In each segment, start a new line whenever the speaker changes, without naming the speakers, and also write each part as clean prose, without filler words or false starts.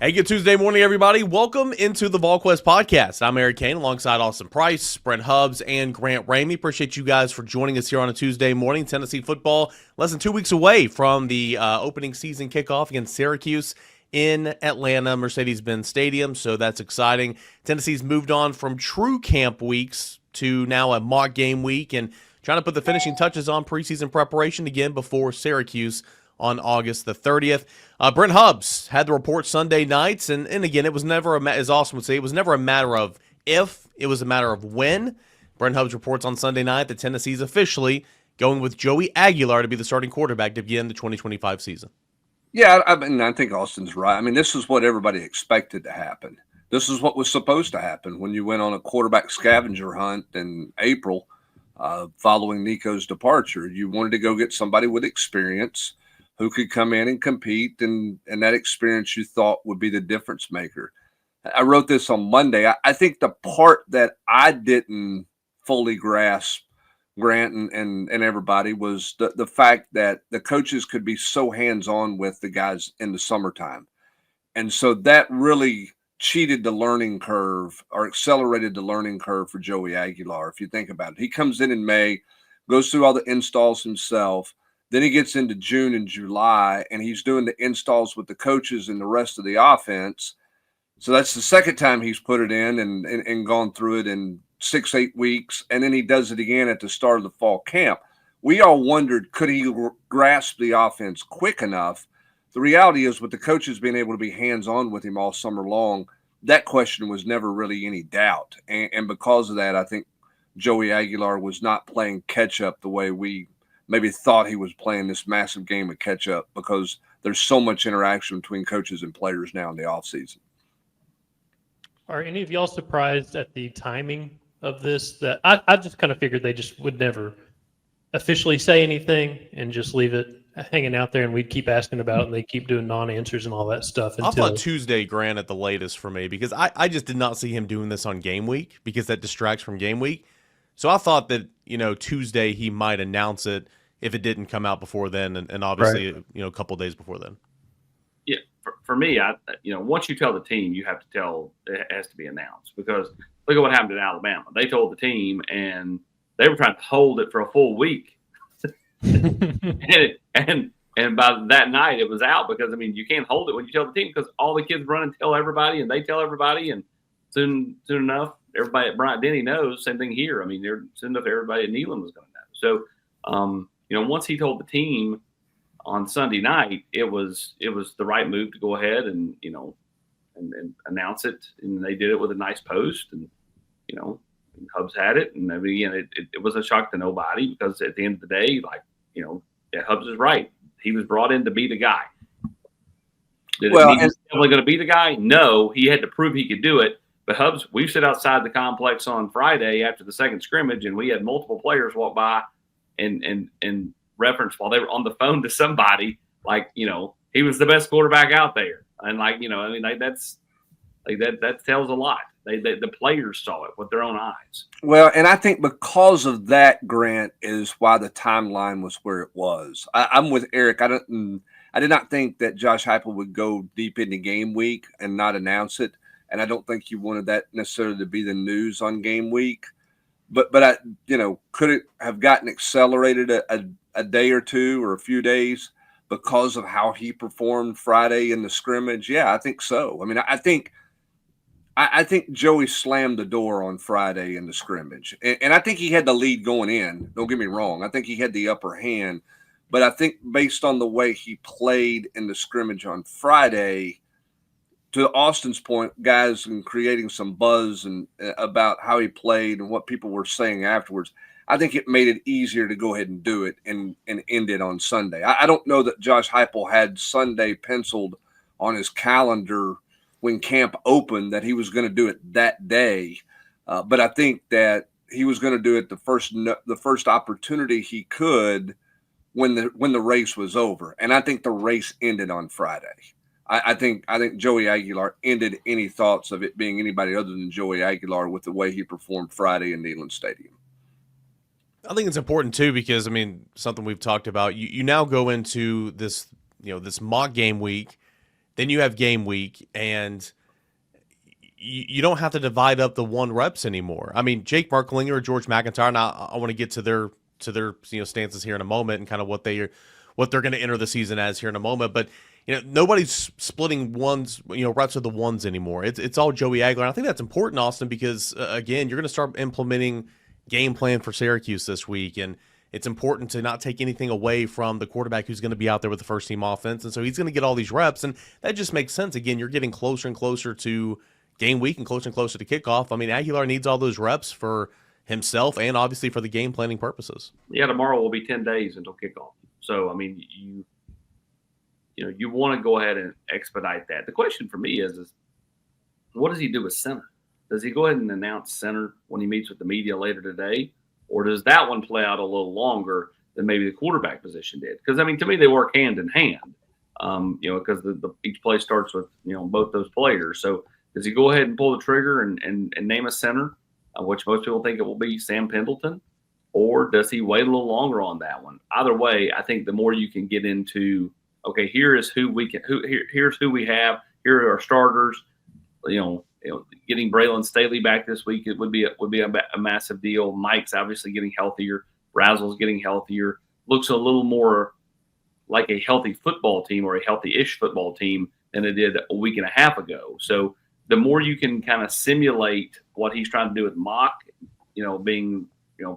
Hey, good Tuesday morning, everybody. Welcome into the Volquest podcast. I'm Eric Kane alongside Austin Price, Brent Hubbs, and Grant Ramey. Appreciate you guys for joining us here on a Tuesday morning. Tennessee football less than 2 weeks away from the opening season kickoff against Syracuse in Atlanta, Mercedes-Benz Stadium, so that's exciting. Tennessee's moved on from true camp weeks to now a mock game week and trying to put the finishing touches on preseason preparation again before Syracuse on August the 30th. Brent Hubbs had the report Sunday nights, and again, it was never, as Austin would say, it was never a matter of if, it was a matter of when. Brent Hubbs reports on Sunday night that Tennessee's officially going with Joey Aguilar to be the starting quarterback to begin the 2025 season.
Yeah, I think Austin's right. I mean, this is what everybody expected to happen. This is what was supposed to happen when you went on a quarterback scavenger hunt in April following Nico's departure. You wanted to go get somebody with experience who could come in and compete, and that experience you thought would be the difference maker. I wrote this on Monday. I think the part that I didn't fully grasp, Grant and everybody, was the fact that the coaches could be so hands-on with the guys in the summertime. And so that really cheated the learning curve or accelerated the learning curve for Joey Aguilar, if you think about it. He comes in May, goes through all the installs himself. Then he gets into June and July, and he's doing the installs with the coaches and the rest of the offense. So that's the second time he's put it in and gone through it in 6-8 weeks, and then he does it again at the start of the fall camp. We all wondered, could he grasp the offense quick enough? The reality is, with the coaches being able to be hands-on with him all summer long, that question was never really any doubt. And because of that, I think Joey Aguilar was not playing catch-up the way we maybe thought he was playing this massive game of catch-up, because there's so much interaction between coaches and players now in the offseason.
Are any of y'all surprised at the timing of this? That I just kind of figured they just would never officially say anything and just leave it hanging out there, and we'd keep asking about it, and they keep doing non-answers and all that stuff.
I thought Tuesday, Grant, at the latest for me, because I just did not see him doing this on game week, because that distracts from game week. So I thought that, Tuesday he might announce it if it didn't come out before then, and obviously, right, a couple of days before then.
Yeah, for me, once you tell the team, you have to tell, it has to be announced, because look at what happened in Alabama. They told the team, and they were trying to hold it for a full week. and by that night, it was out, because, you can't hold it when you tell the team, because all the kids run and tell everybody, and they tell everybody, and soon enough, everybody at Bryant-Denny knows. Same thing here. Soon enough, everybody at Neyland was going to know. So, once he told the team on Sunday night, it was the right move to go ahead and and announce it, and they did it with a nice post, and Hubbs had it, and it was a shock to nobody, because at the end of the day, Hubbs is right. He was brought in to be the guy. Did it mean he's definitely going to be the guy? No, he had to prove he could do it. But Hubbs, we sit outside the complex on Friday after the second scrimmage, and we had multiple players walk by and reference while they were on the phone to somebody, he was the best quarterback out there. And that tells a lot. The players saw it with their own eyes.
Well, and I think because of that, Grant, is why the timeline was where it was. I'm with Eric. I did not think that Josh Heupel would go deep into game week and not announce it. And I don't think he wanted that necessarily to be the news on game week. But could it have gotten accelerated a day or two or a few days because of how he performed Friday in the scrimmage? Yeah, I think so. I think Joey slammed the door on Friday in the scrimmage. And I think he had the lead going in. Don't get me wrong. I think he had the upper hand. But I think based on the way he played in the scrimmage on Friday, to Austin's point, guys, and creating some buzz and about how he played and what people were saying afterwards, I think it made it easier to go ahead and do it and end it on Sunday. I don't know that Josh Heupel had Sunday penciled on his calendar when camp opened that he was going to do it that day, but I think that he was going to do it the first opportunity he could when the race was over, and I think the race ended on Friday. I think Joey Aguilar ended any thoughts of it being anybody other than Joey Aguilar with the way he performed Friday in Neyland Stadium.
I think it's important too, because something we've talked about. You now go into this this mock game week, then you have game week, and you don't have to divide up the 1 reps anymore. I mean, Jake Merklinger or George McIntyre, and I want to get to their stances here in a moment and kind of what they're going to enter the season as here in a moment. But nobody's splitting reps of the ones anymore. It's all Joey Aguilar. And I think that's important, Austin, because again, you're going to start implementing game plan for Syracuse this week, and it's important to not take anything away from the quarterback who's going to be out there with the first team offense. And so he's going to get all these reps, and that just makes sense. Again, you're getting closer and closer to game week and closer to kickoff. I mean, Aguilar needs all those reps for himself and obviously for the game planning purposes.
Yeah, tomorrow will be 10 days until kickoff. So, I mean, you want to go ahead and expedite that. The question for me is what does he do with center? Does he go ahead and announce center when he meets with the media later today? Or does that one play out a little longer than maybe the quarterback position did? Because, I mean, to me, they work hand in hand, because each play starts with, both those players. So does he go ahead and pull the trigger and name a center, which most people think it will be Sam Pendleton? Or does he wait a little longer on that one? Either way, I think the more you can get into, okay, here's who we have. Here are our starters. Getting Braylon Staley back this week, it would be a massive deal. Mike's obviously getting healthier. Razzle's getting healthier. Looks a little more like a healthy football team or a healthy-ish football team than it did a week and a half ago. So the more you can kind of simulate what he's trying to do with Mock, being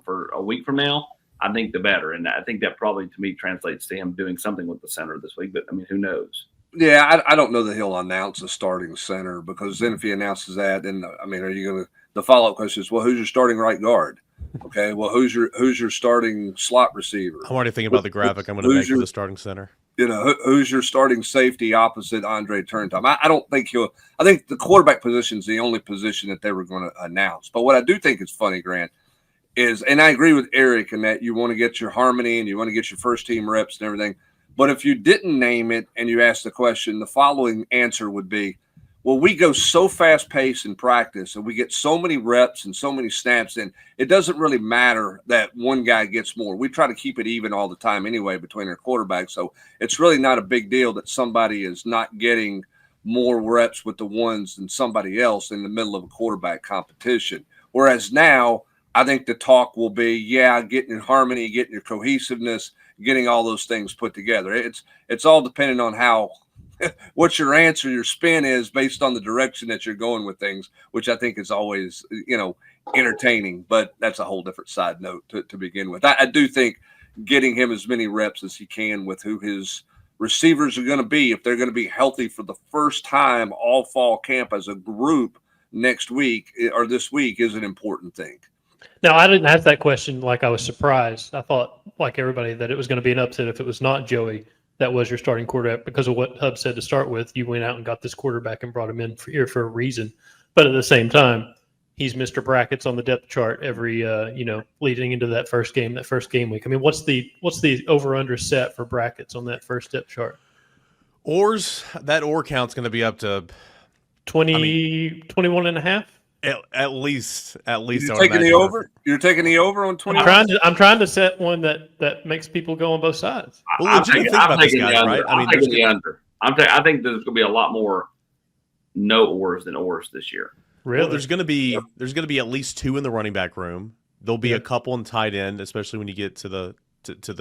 for a week from now, I think the better. And I think that probably, to me, translates to him doing something with the center this week. But, I mean, who knows?
Yeah, I don't know that he'll announce a starting center, because then if he announces that, then, I mean, are you going to – the follow-up question is, well, who's your starting right guard? Okay, well, who's your starting slot receiver?
I'm already thinking about the graphic I'm going to make for the starting center.
Who's your starting safety opposite Andre Turntime? I don't think I think the quarterback position is the only position that they were going to announce. But what I do think is funny, Grant, is, and I agree with Eric in that you want to get your harmony and you want to get your first team reps and everything. But if you didn't name it and you asked the question, the following answer would be, well, we go so fast paced in practice and we get so many reps and so many snaps in, it doesn't really matter that one guy gets more. We try to keep it even all the time anyway between our quarterbacks. So it's really not a big deal that somebody is not getting more reps with the ones than somebody else in the middle of a quarterback competition. Whereas now, I think the talk will be, getting your harmony, getting your cohesiveness, getting all those things put together. It's all dependent on how what your answer, your spin is based on the direction that you're going with things, which I think is always, entertaining. But that's a whole different side note to begin with. I do think getting him as many reps as he can with who his receivers are going to be, if they're going to be healthy for the first time all fall camp as a group next week or this week, is an important thing.
Now, I didn't ask that question like I was surprised. I thought, like everybody, that it was going to be an upset if it was not Joey that was your starting quarterback, because of what Hub said to start with. You went out and got this quarterback and brought him in here for a reason. But at the same time, he's Mr. Brackets on the depth chart every, leading into that first game week. I mean, what's the over-under set for Brackets on that first depth chart?
That OR count's going to be up to
21 and a half?
At least.
You're taking the over? You're taking the over on 20?
I'm trying to set one that makes people go on both sides.
Well, I'm taking the under.
Right? I'm taking the under. I think there's going to be a lot more no ORs than ORs this year.
Really?
Well, there's going to be at least 2 in the running back room. There'll be a couple in tight end, especially when you get to the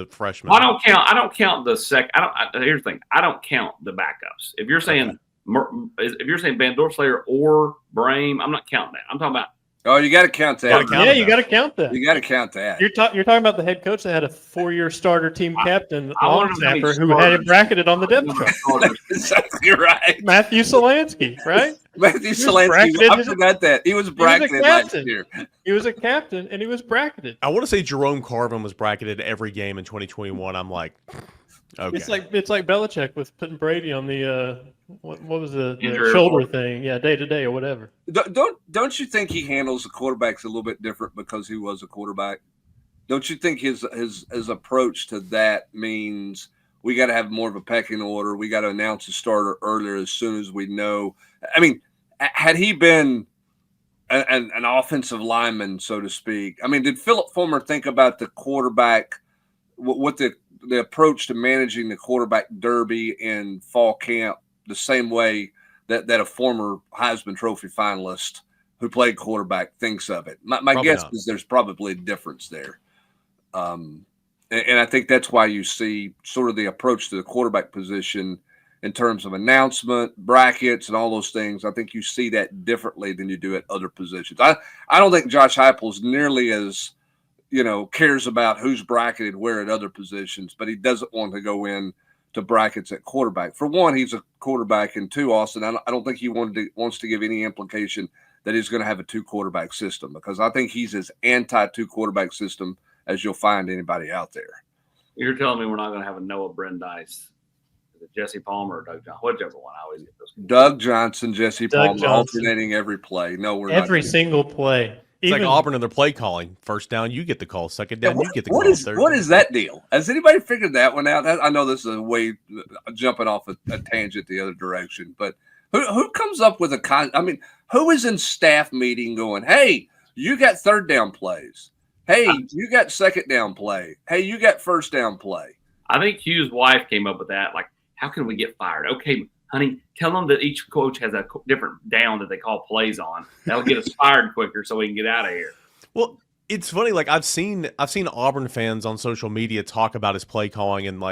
freshmen.
Well, I don't count the second. Here's the thing. I don't count the backups. If you're saying Van Dorslayer or Brame, I'm not counting that. I'm talking about.
Oh, you got to count that.
You got to count that.
You got to count that.
You're talking about the head coach that had a 4-year starter team captain, long snapper, who had it bracketed on the depth chart.
Exactly right.
Matthew Solansky, right?
Matthew Solansky. I forgot that. He was bracketed last year.
He was a captain, and he was bracketed.
I want to say Jerome Carvin was bracketed every game in 2021. I'm like, okay.
It's like Belichick with putting Brady on the what was the shoulder thing? Yeah, day to day or whatever.
Don't you think he handles the quarterbacks a little bit different because he was a quarterback? Don't you think his approach to that means we got to have more of a pecking order? We got to announce a starter earlier as soon as we know. I mean, had he been an offensive lineman, so to speak, I mean, did Philip Fulmer think about the quarterback, what the approach to managing the quarterback derby in fall camp the same way that a former Heisman Trophy finalist who played quarterback thinks of it. My guess is there's probably a difference there. And I think that's why you see sort of the approach to the quarterback position in terms of announcement, brackets, and all those things. I think you see that differently than you do at other positions. I don't think Josh Heupel's nearly as, cares about who's bracketed where at other positions, but he doesn't want to go in to brackets at quarterback. For one, he's a quarterback, and two, Austin, I don't think he wants to give any implication that he's going to have a 2-quarterback system, because I think he's as anti-2-quarterback system as you'll find anybody out there.
You're telling me we're not going to have a Noah Brandeis, Jesse Palmer, or Doug Johnson, whichever one. I always get those.
Doug Johnson, Jesse Palmer, alternating every play. No, we're not.
Every single play.
It's like Auburn and their play calling. First down, you get the call. Second down, you get the call.
What is that deal? Has anybody figured that one out? I know this is a way jumping off a tangent the other direction, but who comes up with who is in staff meeting going, hey, you got third down plays. Hey, you got second down play. Hey, you got first down play.
I think Hugh's wife came up with that. Like, how can we get fired? Okay, honey, tell them that each coach has a different down that they call plays on. That'll get us fired quicker so we can get out of here.
Well, it's funny. Like, I've seen Auburn fans on social media talk about his play calling and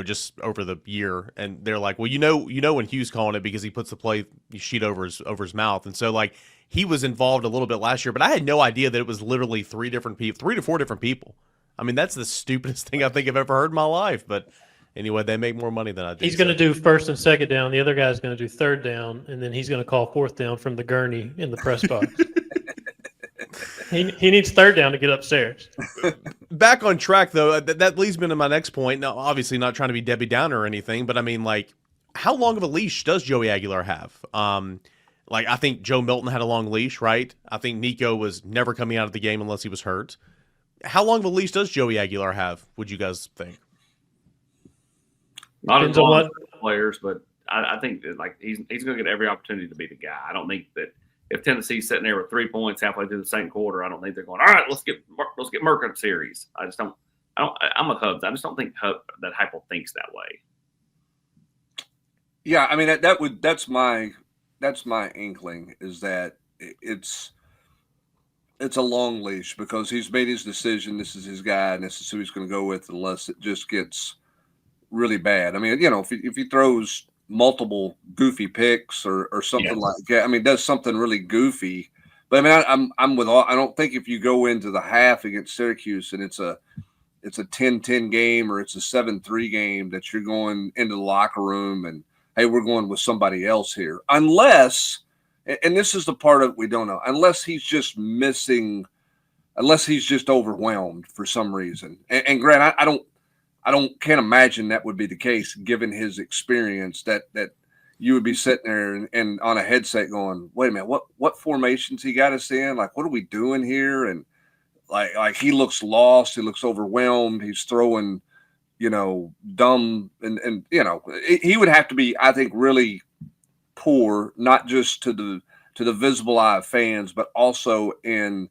just over the year, and they're like, well, when Hugh's calling it because he puts the play sheet over his mouth, and so he was involved a little bit last year, but I had no idea that it was literally 3 to 4 different people. I mean, that's the stupidest thing I think I've ever heard in my life, but. Anyway, they make more money than I do.
He's going to do first and second down. The other guy's going to do third down, and then he's going to call fourth down from the gurney in the press box. He needs third down to get upstairs.
Back on track, though, that leads me to my next point. Now, obviously not trying to be Debbie Downer or anything, but I mean, how long of a leash does Joey Aguilar have? I think Joe Milton had a long leash, right? I think Nico was never coming out of the game unless he was hurt. How long of a leash does Joey Aguilar have, would you guys think?
Not as long as players, but I think that he's going to get every opportunity to be the guy. I don't think that if Tennessee's sitting there with 3 points halfway through the second quarter, I don't think they're going, all right, let's get Merck in series. I'm with Hubs. I just don't think that Heupel thinks that way.
Yeah, I mean that's my inkling, is that it's a long leash because he's made his decision. This is his guy, and this is who he's going to go with, unless it just gets really bad. I mean, if he throws multiple goofy picks or something like that, I mean, does something really goofy. But I mean, I'm with all. I don't think if you go into the half against Syracuse and it's a 10-10 game or it's a 7-3 game that you're going into the locker room and, hey, we're going with somebody else here, unless, and this is the part of we don't know, unless he's just missing, unless he's just overwhelmed for some reason. And Grant, I can't imagine that would be the case given his experience, that you would be sitting there and on a headset going, wait a minute, what formations he got us in? Like, what are we doing here? And like he looks lost. He looks overwhelmed. He's throwing, dumb and he would have to be, I think, really poor, not just to the visible eye of fans, but also in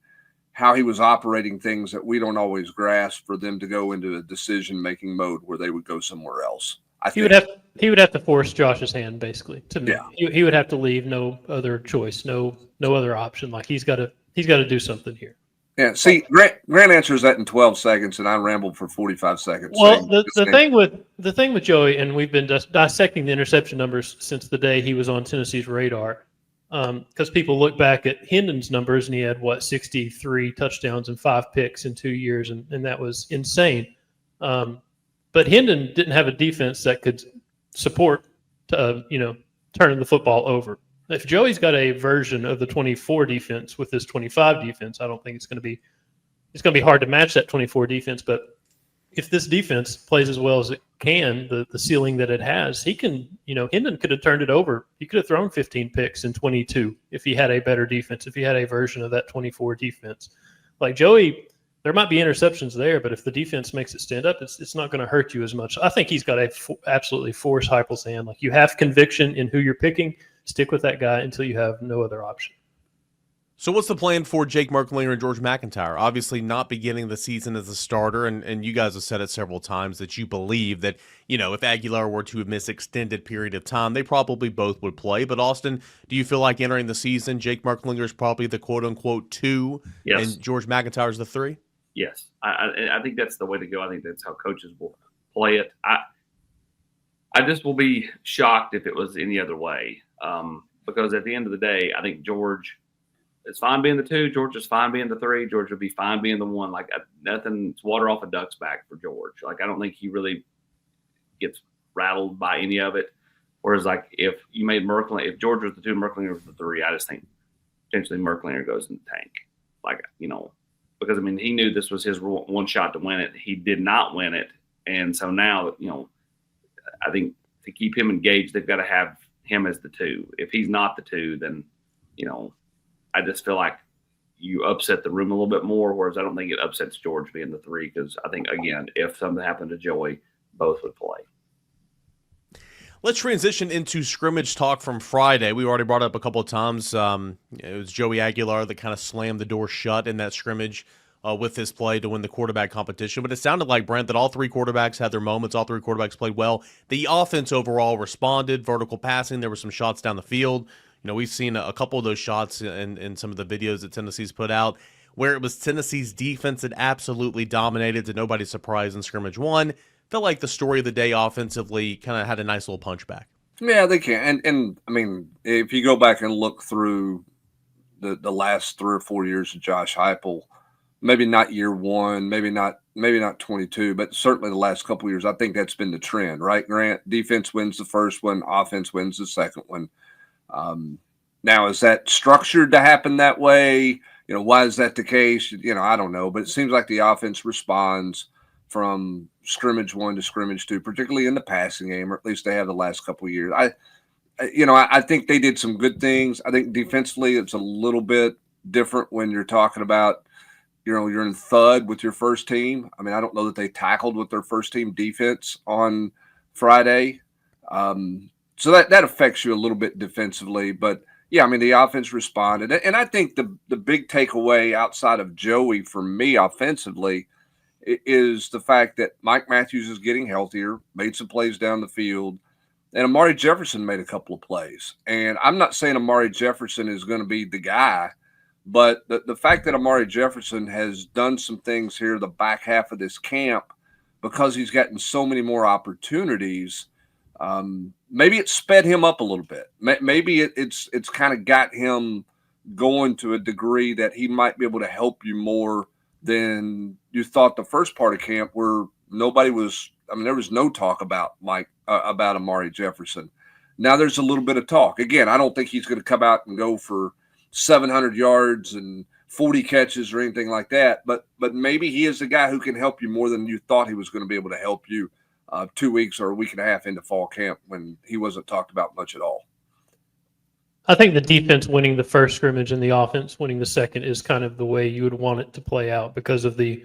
how he was operating things that we don't always grasp, for them to go into a decision-making mode where they would go somewhere else. He would
have to force Josh's hand, basically. To me, he would have to leave, no other choice, no other option. Like he's got to do something here.
Yeah. See, Grant answers that in 12 seconds, and I rambled for 45 seconds.
Well, the thing with Joey, and we've been dissecting the interception numbers since the day he was on Tennessee's radar. Because people look back at Hendon's numbers, and he had 63 touchdowns and 5 picks in 2 years, and that was insane. But Hendon didn't have a defense that could support, turning the football over. If Joey's got a version of the 24 defense with this 25 defense, I don't think it's going to be hard to match that 24 defense. But if this defense plays as well as it can, the ceiling that it has, he can, Hendon could have turned it over. He could have thrown 15 picks in 22 if he had a better defense, if he had a version of that 24 defense. Like Joey, there might be interceptions there, but if the defense makes it stand up, it's not going to hurt you as much. I think he's got to absolutely force Heupel's hand. Like, you have conviction in who you're picking, stick with that guy until you have no other option.
So what's the plan for Jake Merklinger and George McIntyre? Obviously not beginning the season as a starter, and you guys have said it several times that you believe that, if Aguilar were to miss extended period of time, they probably both would play. But Austin, do you feel like entering the season, Jake Merklinger is probably the quote-unquote 2
Yes.
and George McIntyre is the 3?
Yes. I think that's the way to go. I think that's how coaches will play it. I just will be shocked if it was any other way, because at the end of the day, I think George – it's fine being the 2. George is fine being the 3. George would be fine being the 1. Like, nothing's water off a duck's back for George. Like, I don't think he really gets rattled by any of it. Whereas, like, if you made Merklinger, if George was the 2, Merklinger was the 3, I just think potentially Merklinger goes in the tank. Like, because, I mean, he knew this was his one shot to win it. He did not win it. And so now, I think to keep him engaged, they've got to have him as the 2. If he's not the 2, then, I just feel like you upset the room a little bit more, whereas I don't think it upsets George being the 3, because I think, again, if something happened to Joey, both would play.
Let's transition into scrimmage talk from Friday. We already brought it up a couple of times. It was Joey Aguilar that kind of slammed the door shut in that scrimmage with his play to win the quarterback competition. But it sounded like, Brent, that all 3 quarterbacks had their moments. All 3 quarterbacks played well. The offense overall responded, vertical passing. There were some shots down the field. We've seen a couple of those shots in some of the videos that Tennessee's put out where it was Tennessee's defense that absolutely dominated, to nobody's surprise in scrimmage 1. Felt like the story of the day offensively kind of had a nice little punchback.
Yeah, they can. And I mean, if you go back and look through the last 3 or 4 years of Josh Heupel, maybe not year 1, maybe not 22, but certainly the last couple of years, I think that's been the trend, right, Grant? Defense wins the first one, offense wins the second one. Now, is that structured to happen that way? Why is that the case? I don't know, but it seems like the offense responds from scrimmage 1 to scrimmage 2, particularly in the passing game, or at least they have the last couple of years. I think they did some good things. I think defensively, it's a little bit different when you're talking about, you're in thud with your first team. I mean, I don't know that they tackled with their first team defense on Friday. So that affects you a little bit defensively. But, yeah, I mean, the offense responded. And I think the big takeaway outside of Joey for me offensively is the fact that Mike Matthews is getting healthier, made some plays down the field, and Amari Jefferson made a couple of plays. And I'm not saying Amari Jefferson is going to be the guy, but the fact that Amari Jefferson has done some things here the back half of this camp because he's gotten so many more opportunities, maybe it sped him up a little bit. Maybe it's kind of got him going to a degree that he might be able to help you more than you thought the first part of camp, where there was no talk about about Amari Jefferson. Now there's a little bit of talk. Again, I don't think he's going to come out and go for 700 yards and 40 catches or anything like that, but maybe he is the guy who can help you more than you thought he was going to be able to help you 2 weeks or a week and a half into fall camp when he wasn't talked about much at all.
I think the defense winning the first scrimmage and the offense winning the second is kind of the way you would want it to play out because of the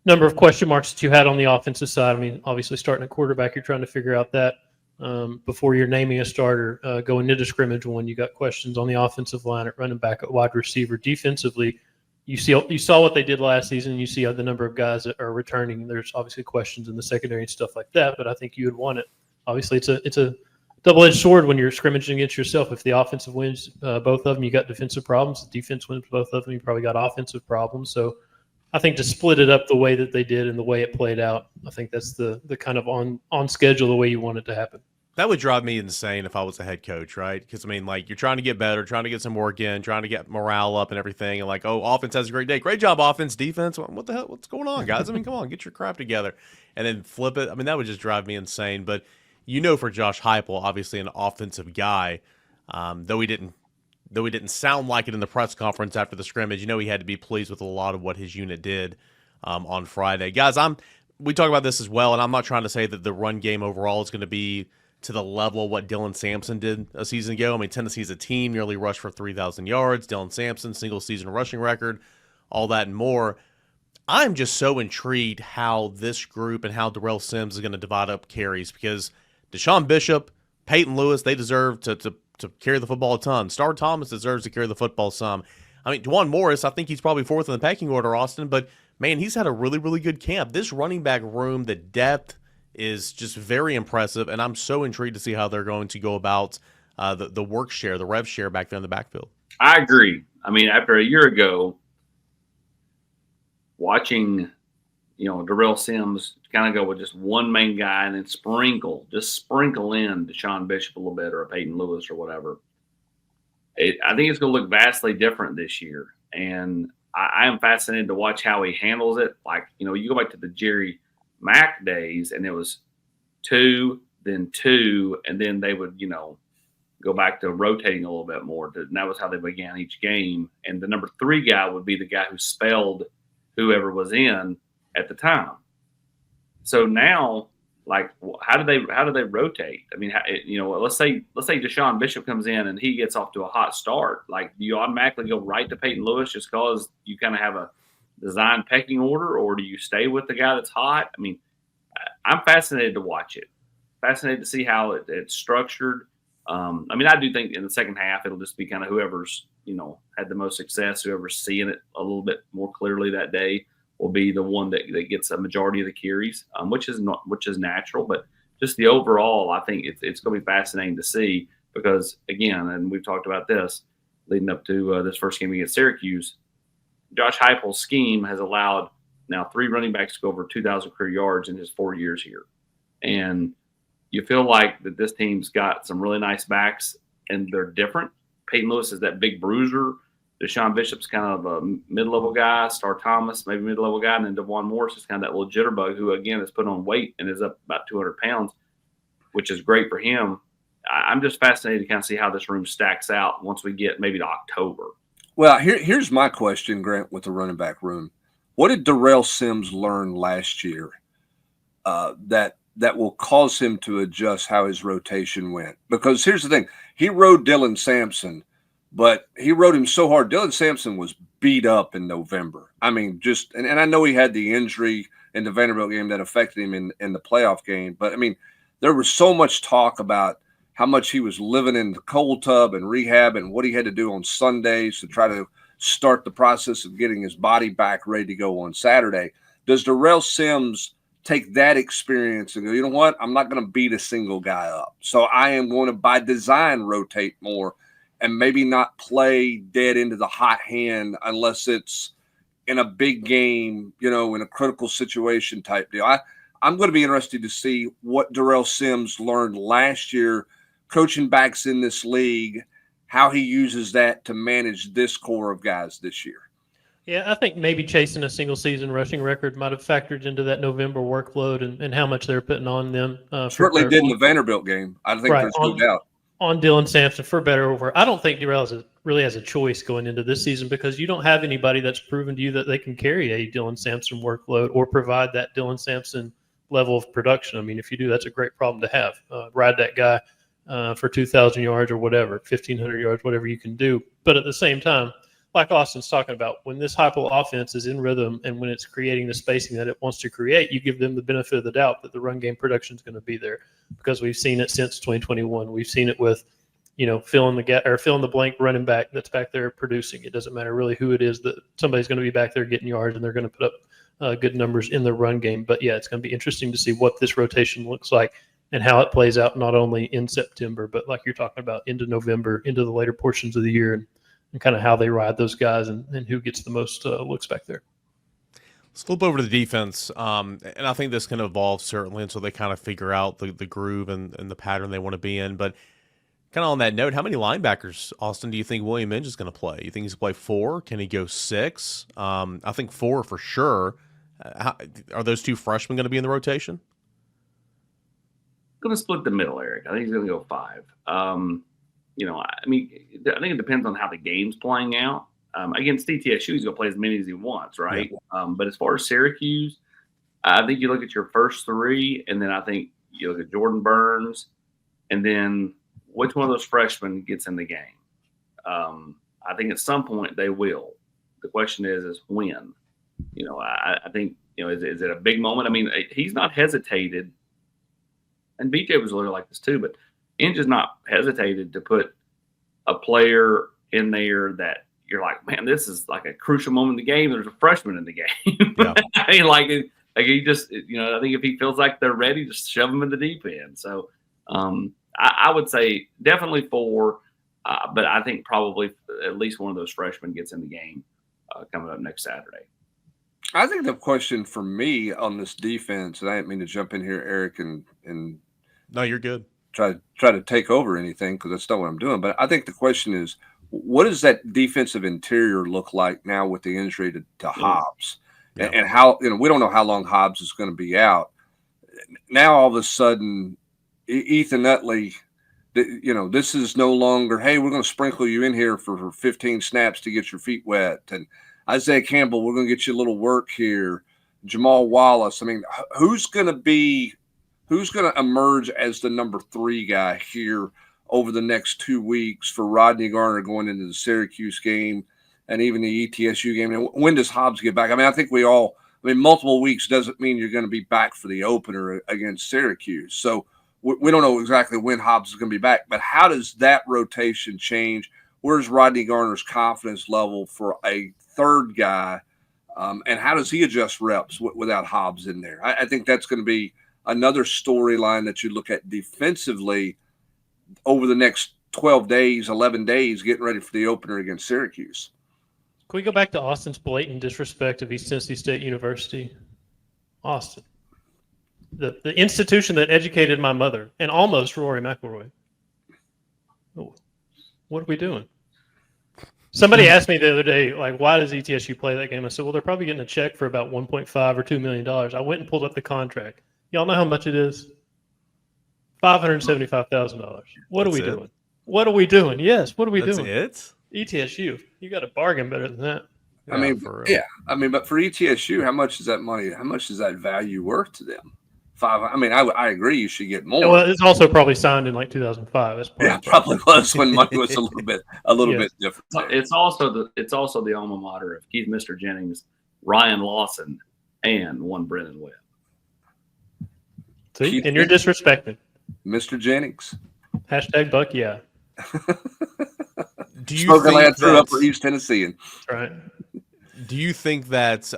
number of question marks that you had on the offensive side. I mean, obviously starting a quarterback, you're trying to figure out that before you're naming a starter. Going into scrimmage 1, you got questions on the offensive line at running back, at wide receiver. Defensively, you saw what they did last season. You see the number of guys that are returning. There's obviously questions in the secondary and stuff like that, but I think you would want it. Obviously, it's a double-edged sword when you're scrimmaging against yourself. If the offensive wins both of them, you got defensive problems. The defense wins both of them, you probably got offensive problems. So I think to split it up the way that they did and the way it played out, I think that's the kind of on schedule, the way you want it to happen.
That would drive me insane if I was a head coach, right? Because, I mean, like, you're trying to get better, trying to get some work in, trying to get morale up and everything. And, like, oh, offense has a great day. Great job, offense, defense. What the hell? What's going on, guys? I mean, come on, get your crap together. And then flip it. I mean, that would just drive me insane. But, for Josh Heupel, obviously an offensive guy, though he didn't sound like it in the press conference after the scrimmage, he had to be pleased with a lot of what his unit did on Friday. Guys, we talk about this as well, and I'm not trying to say that the run game overall is going to be to the level of what Dylan Sampson did a season ago. I mean, Tennessee as a team nearly rushed for 3,000 yards. Dylan Sampson, single-season rushing record, all that and more. I'm just so intrigued how this group and how Darrell Sims is going to divide up carries because Deshaun Bishop, Peyton Lewis, they deserve to carry the football a ton. Star Thomas deserves to carry the football some. I mean, Dwan Morris, I think he's probably fourth in the pecking order, Austin, but man, he's had a really, really good camp. This running back room, the depth is just very impressive, and I'm so intrigued to see how they're going to go about the work share, the rev share back there in the backfield.
I agree. I mean, after a year ago, watching, Darrell Sims kind of go with just one main guy and then sprinkle in Deshaun Bishop a little bit or a Peyton Lewis or whatever. I think it's going to look vastly different this year. And I am fascinated to watch how he handles it. Like, you go back to the Jerry Mack days and it was 2, then 2, and then they would, go back to rotating a little bit more. And that was how they began each game. And the number 3 guy would be the guy who spelled whoever was in at the time. So now, like, how do they rotate? I mean, let's say Deshaun Bishop comes in and he gets off to a hot start. Like, do you automatically go right to Peyton Lewis just because you kind of have a design pecking order, or do you stay with the guy that's hot? I mean, I'm fascinated to watch it. Fascinated to see how it's structured. I mean, I do think in the second half it'll just be kind of whoever's had the most success, whoever's seeing it a little bit more clearly that day will be the one that gets a majority of the carries, which is natural. But just the overall, I think it's going to be fascinating to see because, again, and we've talked about this leading up to this first game against Syracuse, Josh Heupel's scheme has allowed now 3 running backs to go over 2,000 career yards in his 4 years here. And you feel like that this team's got some really nice backs, and they're different. Peyton Lewis is that big bruiser. Deshaun Bishop's kind of a mid-level guy. Star Thomas, maybe mid-level guy. And then Dwan Morris is kind of that little jitterbug who, again, has put on weight and is up about 200 pounds, which is great for him. I'm just fascinated to kind of see how this room stacks out once we get maybe to October.
Well, here's my question, Grant, with the running back room. What did Darrell Sims learn last year that will cause him to adjust how his rotation went? Because here's the thing. He rode Dylan Sampson, but he rode him so hard. Dylan Sampson was beat up in November. I mean, and I know he had the injury in the Vanderbilt game that affected him in the playoff game. But, I mean, there was so much talk about how much he was living in the cold tub and rehab and what he had to do on Sundays to try to start the process of getting his body back ready to go on Saturday. Does Darrell Sims take that experience and go, you know what, I'm not going to beat a single guy up. So I am going to, by design, rotate more and maybe not play dead into the hot hand unless it's in a big game, in a critical situation type deal. I'm going to be interested to see what Darrell Sims learned last year coaching backs in this league, how he uses that to manage this core of guys this year.
Yeah, I think maybe chasing a single season rushing record might have factored into that November workload and how much they're putting on them.
Certainly did in the Vanderbilt game. I think there's no doubt.
On Dylan Sampson, for better or worse. I don't think Darrell really has a choice going into this season because you don't have anybody that's proven to you that they can carry a Dylan Sampson workload or provide that Dylan Sampson level of production. I mean, if you do, that's a great problem to have. Ride that guy for 2,000 yards or whatever, 1,500 yards, whatever you can do. But at the same time, like Austin's talking about, when this Heupel offense is in rhythm and when it's creating the spacing that it wants to create, you give them the benefit of the doubt that the run game production is going to be there because we've seen it since 2021. We've seen it with, fill in the blank running back that's back there producing. It doesn't matter really who it is, that somebody's going to be back there getting yards and they're going to put up good numbers in the run game. But yeah, it's going to be interesting to see what this rotation looks like and how it plays out, not only in September, but like you're talking about into November, into the later portions of the year, and kind of how they ride those guys and who gets the most looks back there.
Let's flip over to the defense. And I think this can evolve certainly until they kind of figure out the groove and the pattern they want to be in. But kind of on that note, how many linebackers, Austin, do you think William Minge is going to play? You think he's going to play 4? Can he go 6? I think 4 for sure. Are those 2 freshmen going to be in the rotation?
Going to split the middle, Eric. I think he's going to go 5. I think it depends on how the game's playing out. Against DTSU, he's going to play as many as he wants, right? Yeah. But as far as Syracuse, I think you look at your first 3, and then I think you look at Jordan Burns, and then which one of those freshmen gets in the game. I think at some point they will. The question is when. I think, is it a big moment? I mean, he's not hesitated, and BJ was a little like this too, but Inge has not hesitated to put a player in there that, you're like, man, this is like a crucial moment in the game. There's a freshman in the game.
Yeah.
I mean, like he just, I think if he feels like they're ready, just shove them in the deep end. So I would say definitely 4, but I think probably at least one of those freshmen gets in the game coming up next Saturday.
I think the question for me on this defense, and I didn't mean to jump in here, Eric, and
No, you're good.
try to take over anything, because that's not what I'm doing. But I think the question is, what does that defensive interior look like now with the injury to Hobbs?
Yeah.
And how, we don't know how long Hobbs is going to be out. Now all of a sudden, Ethan Utley, this is no longer, hey, we're going to sprinkle you in here for 15 snaps to get your feet wet. And Isaiah Campbell, we're going to get you a little work here. Jamal Wallace. I mean, who's going to emerge as the number 3 guy here over the next 2 weeks for Rodney Garner going into the Syracuse game and even the ETSU game? And when does Hobbs get back? I mean, I think multiple weeks doesn't mean you're going to be back for the opener against Syracuse. So we don't know exactly when Hobbs is going to be back, but how does that rotation change? Where's Rodney Garner's confidence level for a 3rd guy? And how does he adjust reps without Hobbs in there? I think that's going to be another storyline that you look at defensively over the next 12 days, 11 days, getting ready for the opener against Syracuse.
Can we go back to Austin's blatant disrespect of East Tennessee State University? Austin, the institution that educated my mother and almost Rory McIlroy. What are we doing? Somebody asked me the other day, like, why does ETSU play that game? I said, well, they're probably getting a check for about $1.5 or $2 million. I went and pulled up the contract. Y'all know how much it is? $575,000. What are we doing? What are we doing? Yes, what are we doing?
That's it?
ETSU, you got a bargain better than that.
But for ETSU, how much is that money? How much is that value worth to them? 5. I mean, I agree. You should get more.
Well, it's also probably signed in like 2005. That's
probably was when money was a little bit different.
It's also the alma mater of Keith Mr. Jennings, Ryan Lawson, and one Brennan Webb.
See, and you're disrespecting
Mr. Jennings.
# Buck, yeah.
Do you
Smoking
think
lad threw up for East Tennessee?
That's right.
Do you think that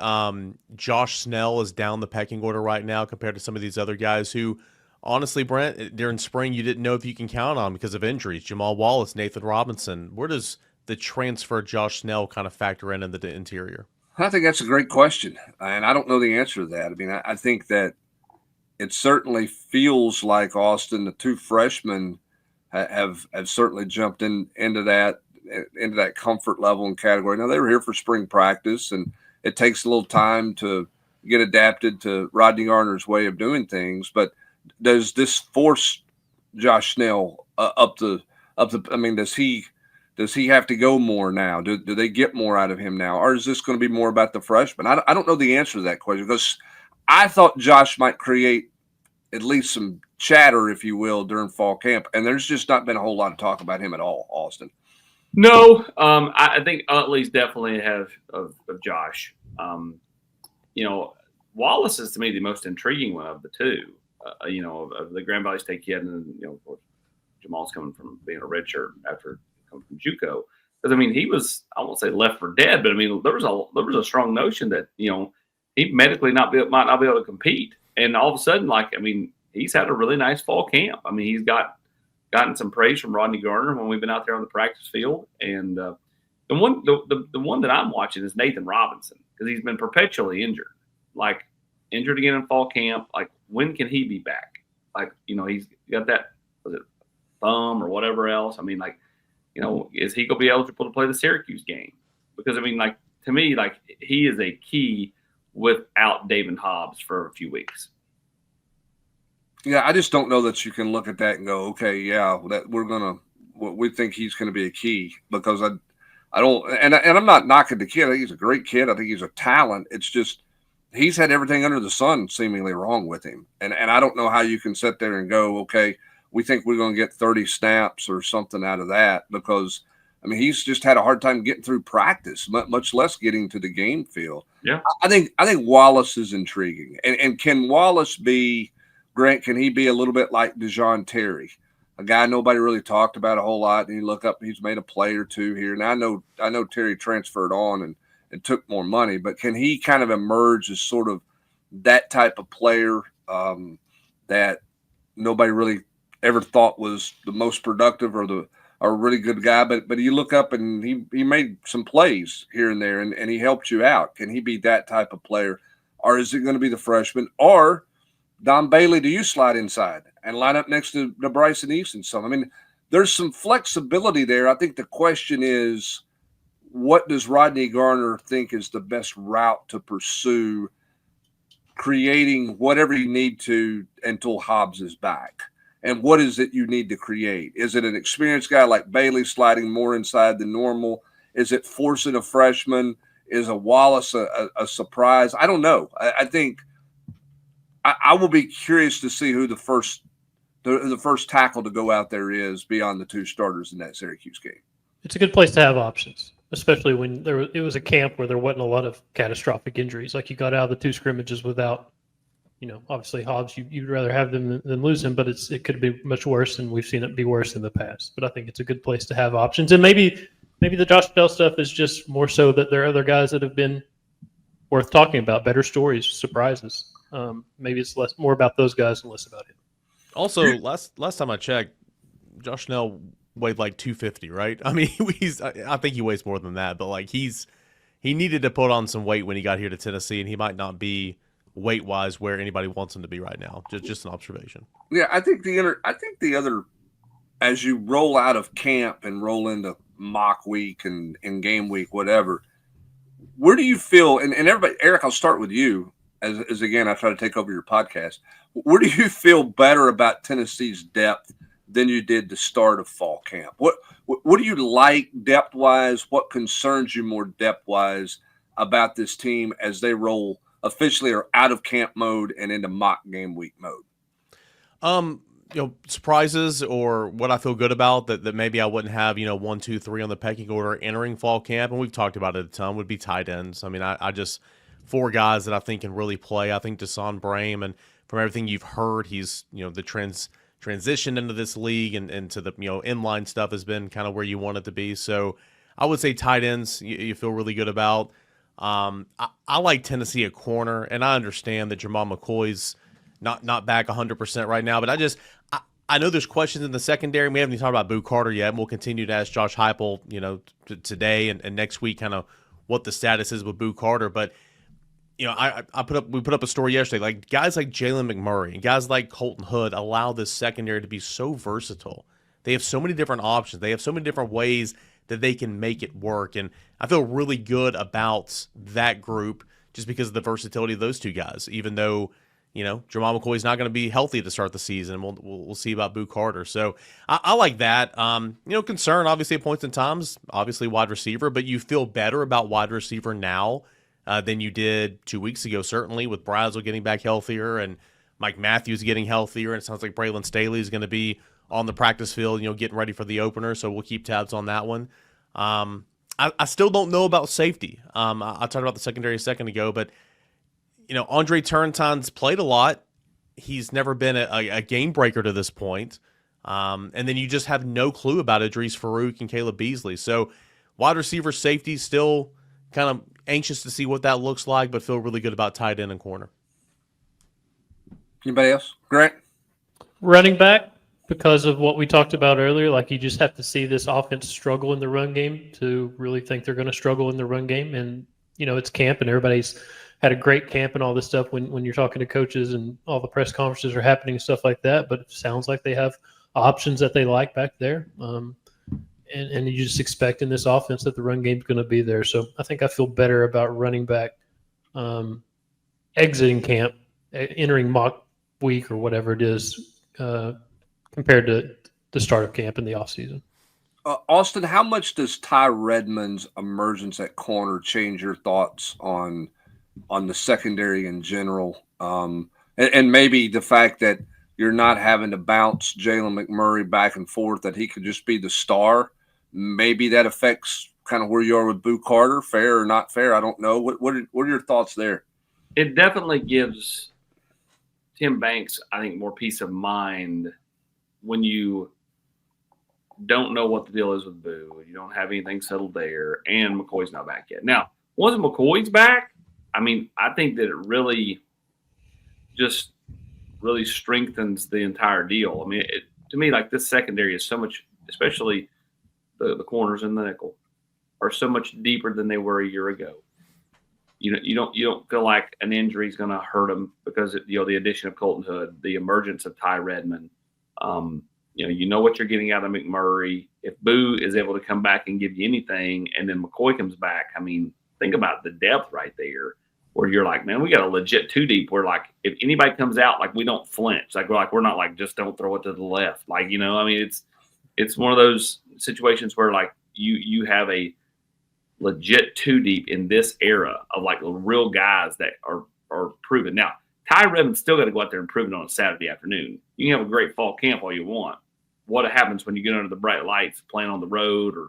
Josh Snell is down the pecking order right now compared to some of these other guys who, honestly, Brent, during spring you didn't know if you can count on because of injuries? Jamal Wallace, Nathan Robinson. Where does the transfer Josh Snell kind of factor in the interior?
I think that's a great question, and I don't know the answer to that. I mean, I think that it certainly feels like Austin, the 2 freshmen have certainly jumped into that comfort level and category. Now, they were here for spring practice, and it takes a little time to get adapted to Rodney Garner's way of doing things. But does this force Josh Snell up the? I mean, does he have to go more now? Do they get more out of him now, or is this going to be more about the freshman? I don't know the answer to that question, because I thought Josh might create at least some chatter, if you will, during fall camp, and there's just not been a whole lot of talk about him at all, Austin.
No, I think Utley's definitely ahead of Josh. Wallace is to me the most intriguing one of the 2. Of the Grand Valley State kid, and of course, Jamal's coming from being a redshirt after coming from JUCO. Because I mean, he was, I won't say left for dead, but I mean, there was a strong notion that he medically might not be able to compete, and all of a sudden, he's had a really nice fall camp. I mean, he's gotten some praise from Rodney Garner when we've been out there on the practice field. And the one that I'm watching is Nathan Robinson, because he's been perpetually injured, injured again in fall camp. When can he be back? He's got that, was it thumb or whatever else? I mean, is he going to be eligible to play the Syracuse game? Because, I mean, to me, he is a key without David Hobbs for a few weeks.
Yeah, I just don't know that you can look at that and go, okay, yeah, that we think he's going to be a key, because I don't, and I'm not knocking the kid. I think he's a great kid. I think he's a talent. It's just he's had everything under the sun seemingly wrong with him, and I don't know how you can sit there and go, okay, we think we're going to get 30 snaps or something out of that, because I mean, he's just had a hard time getting through practice, much less getting to the game field.
Yeah,
I think Wallace is intriguing, and can Wallace be? Grant, can he be a little bit like DeJoun Terry? a guy nobody really talked about a whole lot. And you look up, he's made a play or two here. Now I know Terry transferred on and took more money, but can he kind of emerge as sort of that type of player that nobody really ever thought was the most productive or a really good guy, but you look up and he made some plays here and there and he helped you out. Can he be that type of player? Or is it going to be the freshman? Or Don Bailey, do you slide inside and line up next to Bryson Easton? So, I mean, there's some flexibility there. I think the question is, what does Rodney Garner think is the best route to pursue, creating whatever you need to until Hobbs is back? And what is it you need to create? Is it an experienced guy like Bailey sliding more inside than normal? Is it forcing a freshman? Is a Wallace a surprise? I don't know. I think I will be curious to see who the first tackle to go out there is beyond the two starters in that Syracuse game.
It's a good place to have options, especially when it was a camp where there wasn't a lot of catastrophic injuries. Like you got out of the two scrimmages without, obviously Hobbs, you'd rather have them than lose him, but it could be much worse, and we've seen it be worse in the past. But I think it's a good place to have options. And maybe the Josh Bell stuff is just more so that there are other guys that have been worth talking about, better stories, surprises. Maybe it's more about those guys and less about him.
Also, last time I checked, Josh Snell weighed like 250, right? I mean, I think he weighs more than that, but like he needed to put on some weight when he got here to Tennessee, and he might not be weight-wise where anybody wants him to be right now. Just an observation.
Yeah, I think the other, as you roll out of camp and roll into mock week and game week, whatever, where do you feel, and everybody, Eric, I'll start with you, as again, I try to take over your podcast. Where do you feel better about Tennessee's depth than you did the start of fall camp? What do you like depth-wise? What concerns you more depth-wise about this team as they roll officially or out of camp mode and into mock game week mode?
Surprises or what I feel good about that maybe I wouldn't have, 1, 2, 3 on the pecking order entering fall camp, and we've talked about it a ton, would be tight ends. I mean, I just 4 guys that I think can really play. I think Deshaun Brame, and from everything you've heard, he's, the transition into this league and into the, inline stuff has been kind of where you want it to be. So I would say tight ends you feel really good about. I like Tennessee at corner, and I understand that Jamal McCoy's not back 100% right now, but I know there's questions in the secondary. We haven't even talked about Boo Carter yet, and we'll continue to ask Josh Heupel, today and next week, kind of what the status is with Boo Carter. But we put up a story yesterday, like guys like Jalen McMurray and guys like Colton Hood allow this secondary to be so versatile. They have so many different options. They have so many different ways that they can make it work. And I feel really good about that group just because of the versatility of those two guys, even though, Jamal McCoy's not going to be healthy to start the season. We'll see about Boo Carter. So I like that. Concern, obviously, at points in times, obviously wide receiver, but you feel better about wide receiver now than you did 2 weeks ago, certainly, with Brazel getting back healthier and Mike Matthews getting healthier. And it sounds like Braylon Staley is going to be on the practice field, getting ready for the opener. So we'll keep tabs on that one. I still don't know about safety. I talked about the secondary a second ago, but, Andre Turrentine's played a lot. He's never been a game breaker to this point. And then you just have no clue about Idris Farouk and Caleb Beasley. So wide receiver safety, still kind of anxious to see what that looks like, but feel really good about tight end and corner.
Anybody else? Grant?
Running back, because of what we talked about earlier, like you just have to see this offense struggle in the run game to really think they're going to struggle in the run game. And, it's camp and everybody's had a great camp and all this stuff when you're talking to coaches and all the press conferences are happening and stuff like that. But it sounds like they have options that they like back there. And you just expect in this offense that the run game's going to be there. So I think I feel better about running back exiting camp, entering mock week or whatever it is, compared to the start of camp in the offseason.
Austin, how much does Ty Redmond's emergence at corner change your thoughts on the secondary in general? And maybe the fact that you're not having to bounce Jalen McMurray back and forth, that he could just be the star. Maybe that affects kind of where you are with Boo Carter, fair or not fair. I don't know. What are your thoughts there?
It definitely gives Tim Banks, I think, more peace of mind when you don't know what the deal is with Boo. You don't have anything settled there, and McCoy's not back yet. Now, once McCoy's back, I mean, I think that it really just really strengthens the entire deal. I mean, to me, like this secondary is so much, especially the corners and the nickel, are so much deeper than they were a year ago. You don't feel like an injury is going to hurt them because the addition of Colton Hood, the emergence of Ty Redmond. You know what you're getting out of McMurray. If Boo is able to come back and give you anything, and then McCoy comes back, I mean, think about the depth right there, where you're like, man, we got a legit 2 deep. Where like, if anybody comes out, like we don't flinch. Like we're not like just don't throw it to the left. Like I mean, it's one of those situations where like you have a legit 2 deep in this era of like real guys that are proven. Now, Ty Redmond's still got to go out there and prove it on a Saturday afternoon. You can have a great fall camp all you want. What happens when you get under the bright lights, playing on the road or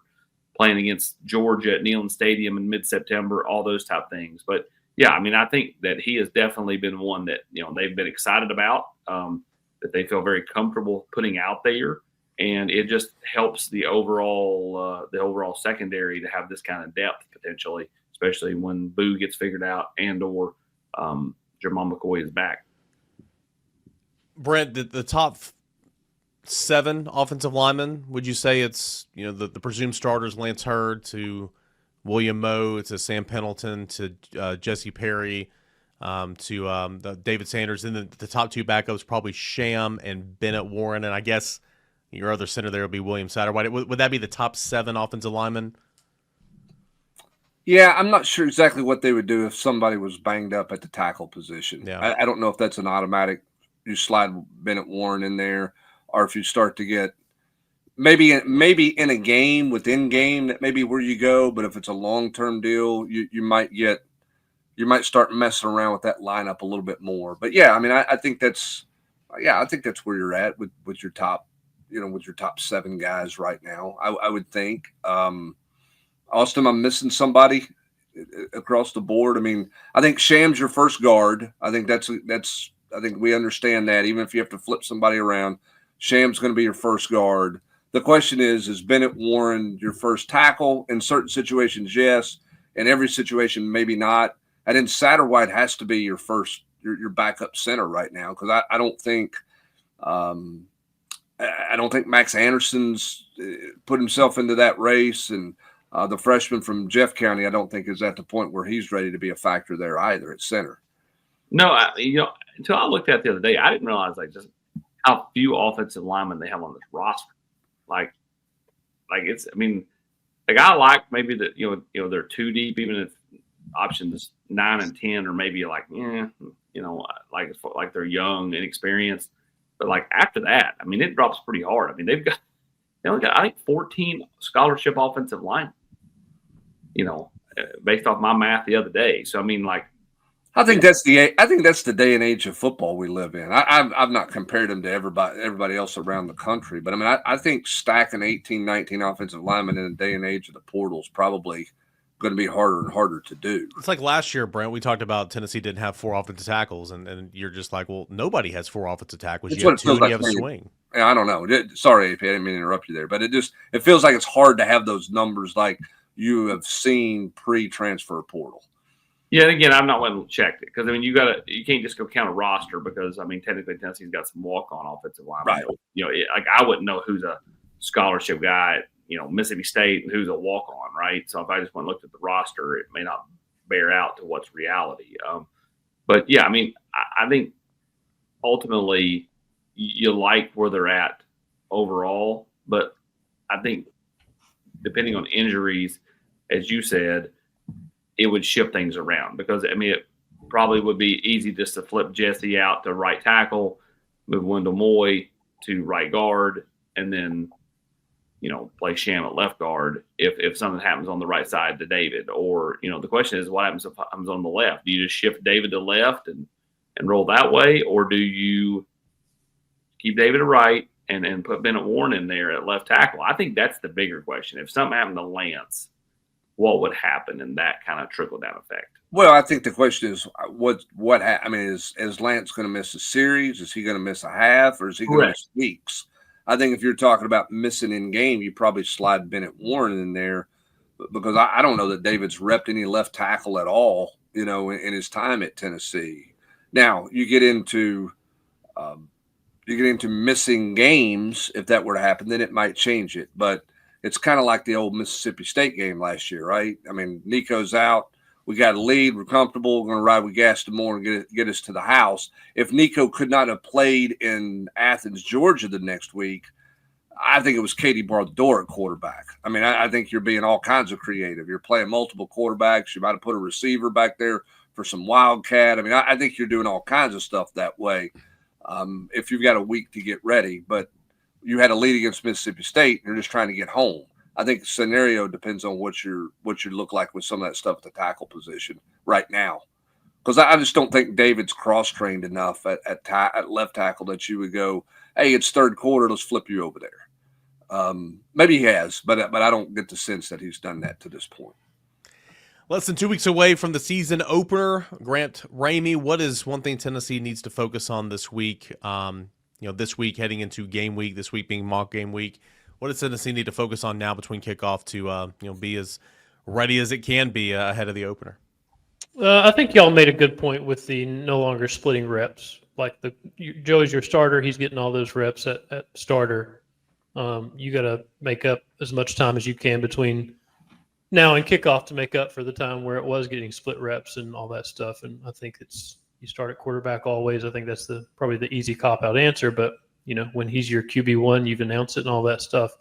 playing against Georgia at Neyland Stadium in mid-September, all those type of things. But yeah, I mean, I think that he has definitely been one that they've been excited about, that they feel very comfortable putting out there, and it just helps the overall secondary to have this kind of depth potentially, especially when Boo gets figured out and/or Jermon McCoy is back.
Brent, the top 7 offensive linemen, would you say it's the presumed starters, Lance Hurd to William Moe to Sam Pendleton to Jesse Perry to David Sanders, and the top 2 backups probably Sham and Bennett Warren, and I guess your other center there would be William Satterwhite. Would that be the top 7 offensive linemen?
Yeah, I'm not sure exactly what they would do if somebody was banged up at the tackle position.
Yeah.
I don't know if that's an automatic. You slide Bennett Warren in there, or if you start to get maybe in a game within game, that may be where you go. But if it's a long-term deal, you might start messing around with that lineup a little bit more. But yeah, I mean, I think that's where you're at with your top, with your top 7 guys right now. I would think. Austin, I'm missing somebody across the board. I mean, I think Sham's your first guard. I think I think we understand that. Even if you have to flip somebody around, Sham's going to be your first guard. The question is Bennett Warren your first tackle? In certain situations, yes. In every situation, maybe not. And then Satterwhite has to be your first, your backup center right now, because I don't think Max Anderson's put himself into that race, and the freshman from Jeff County, I don't think is at the point where he's ready to be a factor there either at center.
No, until I looked at it the other day, I didn't realize like just how few offensive linemen they have on this roster. Like it's, I mean, like I like maybe that they're 2 deep, even if options 9 and 10 or maybe like like they're young, inexperienced. But like after that, I mean, it drops pretty hard. I mean, they only got I think 14 scholarship offensive linemen. Based off my math the other day. So I mean, like,
I think that's the day and age of football we live in. I've not compared them to everybody else around the country, but I mean, I think stacking 18, 19 offensive linemen in the day and age of the portal is probably going to be harder and harder to do.
It's like last year, Brent, we talked about Tennessee didn't have 4 offensive tackles, and you're just like, well, nobody has 4 offensive tackles. You have 2 and you have a swing.
I don't know. Sorry, AP, I didn't mean to interrupt you there, but it feels like it's hard to have those numbers like you have seen pre-transfer portal.
Yeah, and again, I've not went and checked it because I mean, you can't just go count a roster because I mean, technically Tennessee's got some walk-on offensive linemen.
Right.
Like I wouldn't know who's a scholarship guy at Mississippi State and who's a walk-on, right? So if I just went and looked at the roster, it may not bear out to what's reality. But yeah, I mean, I think ultimately you like where they're at overall, but I think depending on injuries, as you said, it would shift things around because, I mean, it probably would be easy just to flip Jesse out to right tackle, move Wendell Moy to right guard, and then, play Sham at left guard if something happens on the right side to David. Or, the question is what happens if happens on the left? Do you just shift David to left and roll that way? Or do you keep David to right and put Bennett Warren in there at left tackle? I think that's the bigger question. If something happened to Lance, what would happen in that kind of trickle-down effect?
Well, I think the question is is Lance going to miss a series? Is he going to miss a half, or is he going to miss weeks? I think if you're talking about missing in game, you probably slide Bennett Warren in there, because I don't know that David's repped any left tackle at all, in his time at Tennessee. Now you get into missing games. If that were to happen, then it might change it. But it's kind of like the old Mississippi State game last year, right? I mean, Nico's out. We got a lead. We're comfortable. We're going to ride with gas to more and get us to the house. If Nico could not have played in Athens, Georgia the next week, I think it was Katie barred the door at quarterback. I mean, I think you're being all kinds of creative. You're playing multiple quarterbacks. You might have put a receiver back there for some wildcat. I mean, I think you're doing all kinds of stuff that way if you've got a week to get ready. But you had a lead against Mississippi State, and you're just trying to get home. I think the scenario depends on what you look like with some of that stuff at the tackle position right now, because I just don't think David's cross-trained enough at left tackle that you would go, hey, it's third quarter, let's flip you over there. Maybe he has, but I don't get the sense that he's done that to this point.
Less than 2 weeks away from the season opener. Grant Ramey, what is one thing Tennessee needs to focus on this week? This week heading into game week, this week being mock game week. What does Tennessee need to focus on now between kickoff to be as ready as it can be ahead of the opener?
I think y'all made a good point with the no longer splitting reps. Like Joey's your starter; he's getting all those reps at starter. You got to make up as much time as you can between now and kickoff to make up for the time where it was getting split reps and all that stuff. And I think you start at quarterback always. I think that's probably the easy cop-out answer. But when he's your QB1, you've announced it and all that stuff.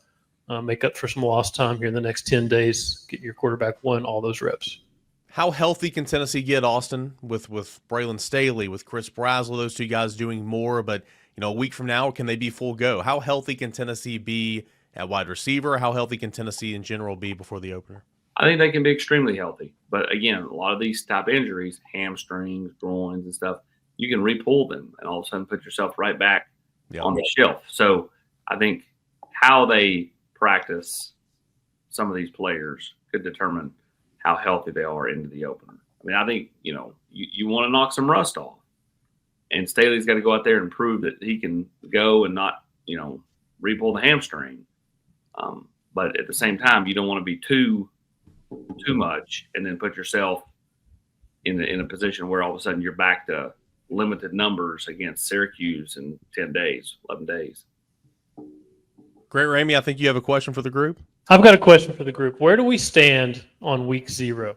Make up for some lost time here in the next 10 days. Get your quarterback one, all those reps.
How healthy can Tennessee get, Austin, with Braylon Staley, with Chris Brazzell, those two guys doing more? But, a week from now, can they be full go? How healthy can Tennessee be at wide receiver? How healthy can Tennessee in general be before the opener?
I think they can be extremely healthy. But, again, a lot of these type injuries, hamstrings, groins and stuff, you can re-pull them and all of a sudden put yourself right back on the shelf. So I think how they practice some of these players could determine how healthy they are into the opener. I mean, I think, you want to knock some rust off. And Staley's got to go out there and prove that he can go and not, re-pull the hamstring. But at the same time, you don't want to be too much and then put yourself in a position where all of a sudden you're back to limited numbers against Syracuse in 10 days, 11 days.
Grant Ramey, I think you have a question for the group.
I've got a question for the group. Where do we stand on week 0?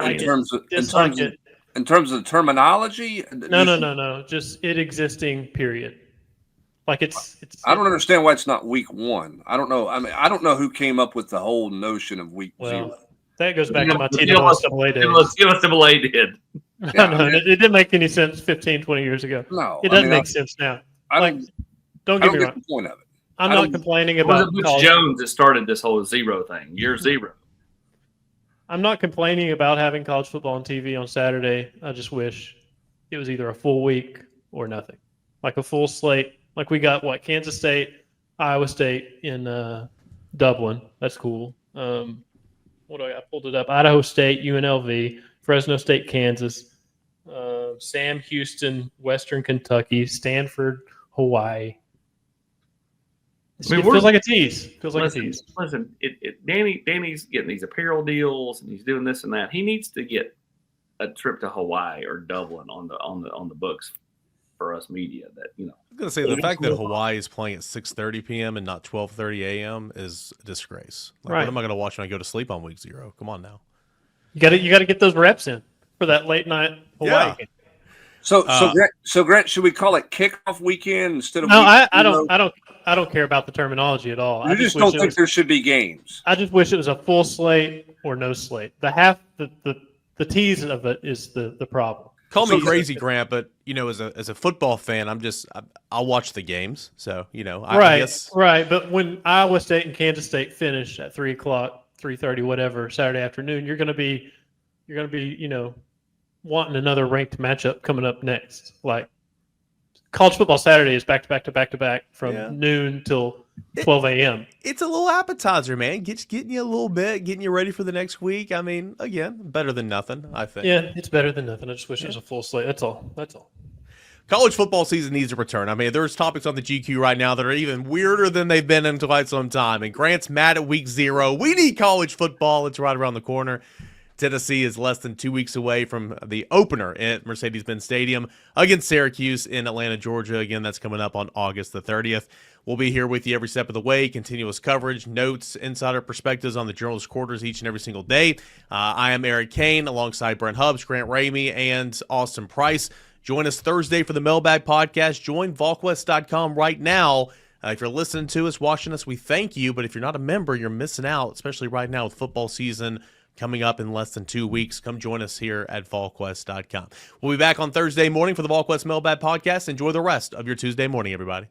In terms of the terminology?
No. Just it existing, period. Like it's.
I don't understand why it's not week 1. I don't know. I mean, I don't know who came up with the whole notion of week 0.
That goes back to my TWSAA days.
TWSAA did.
No, it didn't make any sense 15, 20 years ago.
No.
It doesn't make sense now. Don't get me wrong.
The point of it.
I'm not complaining about
Butch Jones that started this whole 0 thing. Year 0.
I'm not complaining about having college football on TV on Saturday. I just wish it was either a full week or nothing. Like a full slate. Like we got Kansas State, Iowa State in Dublin. That's cool. I pulled it up. Idaho State, UNLV, Fresno State, Kansas, Sam Houston, Western Kentucky, Stanford, Hawaii. It feels like a tease.
Listen, Danny's getting these apparel deals and he's doing this and that. He needs to get a trip to Hawaii or Dublin on the books for us media. That
I'm gonna say the fact that Hawaii is playing at 6:30 p.m. and not 12:30 a.m. is a disgrace. Like, What am I gonna watch when I go to sleep on week 0? Come on now.
You got to get those reps in for that late night Hawaii game.
So Grant, should we call it kickoff weekend instead of?
No, I don't care about the terminology at all.
You just don't think there should be games.
I just wish it was a full slate or no slate. The tease of it is the problem.
Call me crazy, Grant, but as a football fan, I'll watch the games. So I guess
right. But when Iowa State and Kansas State finish at 3 o'clock, 3:30, whatever Saturday afternoon, you're gonna be wanting another ranked matchup coming up next. Like college football Saturday is back to back from noon till 12 a.m.
It's a little appetizer, man. Getting you a little bit, getting you ready for the next week. I mean, again, better than nothing, I think.
Yeah, it's better than nothing. I just wish it was a full slate. That's all.
college football season needs a return. I mean, there's topics on the GQ right now that are even weirder than they've been in quite some time. And Grant's mad at week 0. We need college football. It's right around the corner. Tennessee is less than 2 weeks away from the opener at Mercedes-Benz Stadium against Syracuse in Atlanta, Georgia. Again, that's coming up on August the 30th. We'll be here with you every step of the way, continuous coverage, notes, insider perspectives on the journalist quarters each and every single day. I am Eric Kane alongside Brent Hubbs, Grant Ramey, and Austin Price. Join us Thursday for the Mailbag Podcast. Join Volquest.com right now. If you're listening to us, watching us, we thank you. But if you're not a member, you're missing out, especially right now with football season coming up in less than 2 weeks. Come join us here at Volquest.com. We'll be back on Thursday morning for the Volquest Mailbag Podcast. Enjoy the rest of your Tuesday morning, everybody.